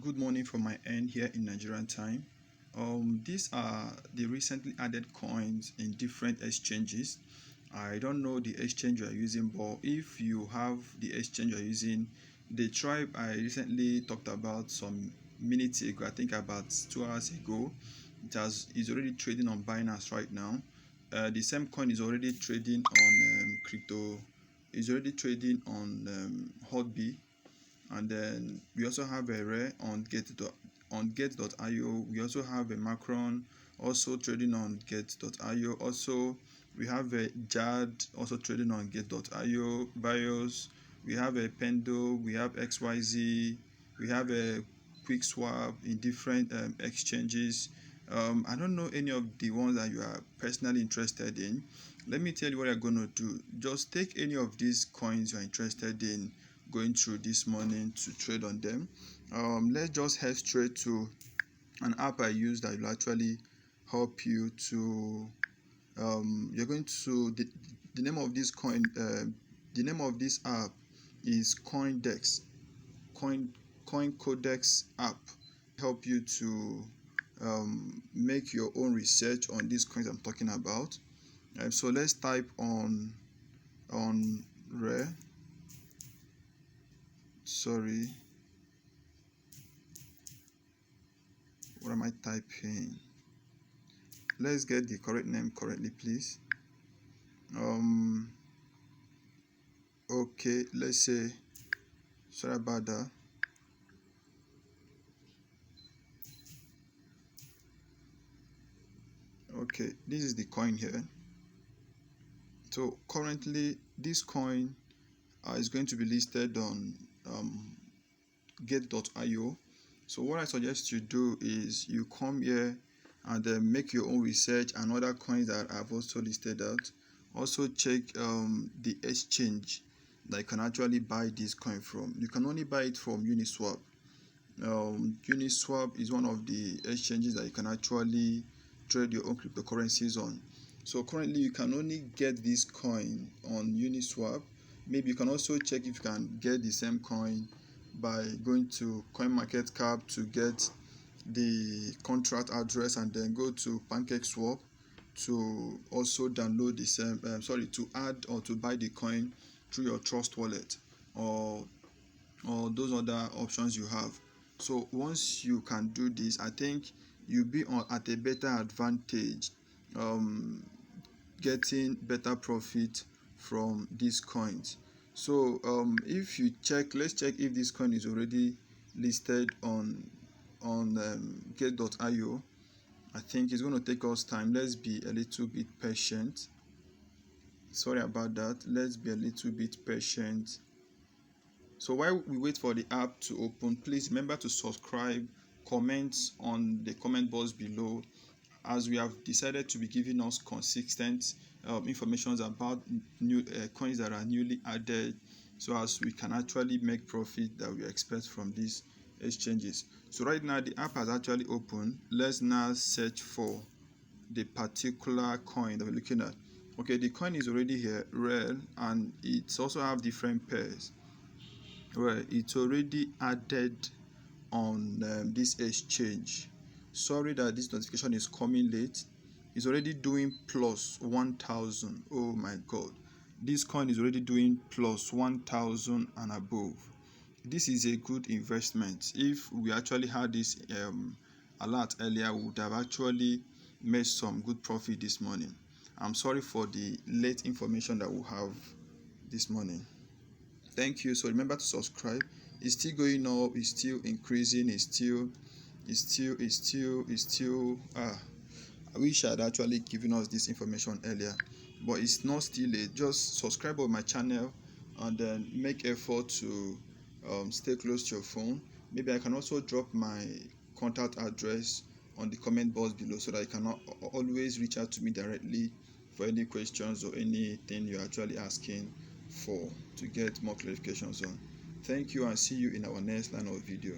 Good morning from my end here in Nigerian time. These are the recently added coins in different exchanges. I don't know the exchange you are using, but if you have the exchange you are using, the tribe I recently talked about some minutes ago, I think about 2 hours ago, is already trading on Binance right now. The same coin is already trading on crypto. Is already trading on Hotbit, and then we also have a rare on get.io. We also have a Macron also trading on get.io. Also we have a jad also trading on get.io. Bios, we have a Pendo, we have XYZ, we have a quick swap in different exchanges. I don't know any of the ones that you are personally interested in. Let me tell you what you're going to do. Just take any of these coins you're interested in going through this morning to trade on them. Let's just head straight to an app I use that will actually help you to you're going to the name of this coin the name of this app is coin Codex app. Help you to make your own research on these coins I'm talking about. So let's type on rare. Sorry, what am I typing? Let's get the correct name correctly, please. Okay, let's say, sorry about that. Okay, this is the coin here. So currently this coin is going to be listed on get.io. So what I suggest you do is you come here and then make your own research and other coins that I've also listed out. Also check the exchange that you can actually buy this coin from. You can only buy it from Uniswap. Uniswap is one of the exchanges that you can actually trade your own cryptocurrencies on. So currently you can only get this coin on Uniswap. Maybe you can also check if you can get the same coin by going to CoinMarketCap to get the contract address, and then go to PancakeSwap to also download the same to add or to buy the coin through your trust wallet, or those other options you have. So once you can do this, I think you'll be at a better advantage, getting better profit from these coins. So if you check, let's check if this coin is already listed on get.io. I think it's going to take us time. Let's be a little bit patient. Sorry about that. Let's be a little bit patient. So while we wait for the app to open, please remember to subscribe, comment on the comment box below, as we have decided to be giving us consistent information about new coins that are newly added, so as we can actually make profit that we expect from these exchanges. So right now the app has actually opened. Let's now search for the particular coin that we're looking at. Okay, the coin is already here, rare, and it's also have different pairs. Well, it's already added on this exchange. Sorry that this notification is coming late. It's already doing plus 1000. Oh my god, this coin is already doing plus 1000 and above. This is a good investment. If we actually had this alert earlier, we would have actually made some good profit this morning. I'm sorry for the late information that we have this morning. Thank you. So remember to subscribe. It's still going up, it's still increasing, I wish I had actually given us this information earlier, but it's not still late. Just subscribe on my channel and then make effort to stay close to your phone. Maybe I can also drop my contact address on the comment box below, so that you can always reach out to me directly for any questions or anything you're actually asking for, to get more clarifications on. Thank you, and see you in our next line of video.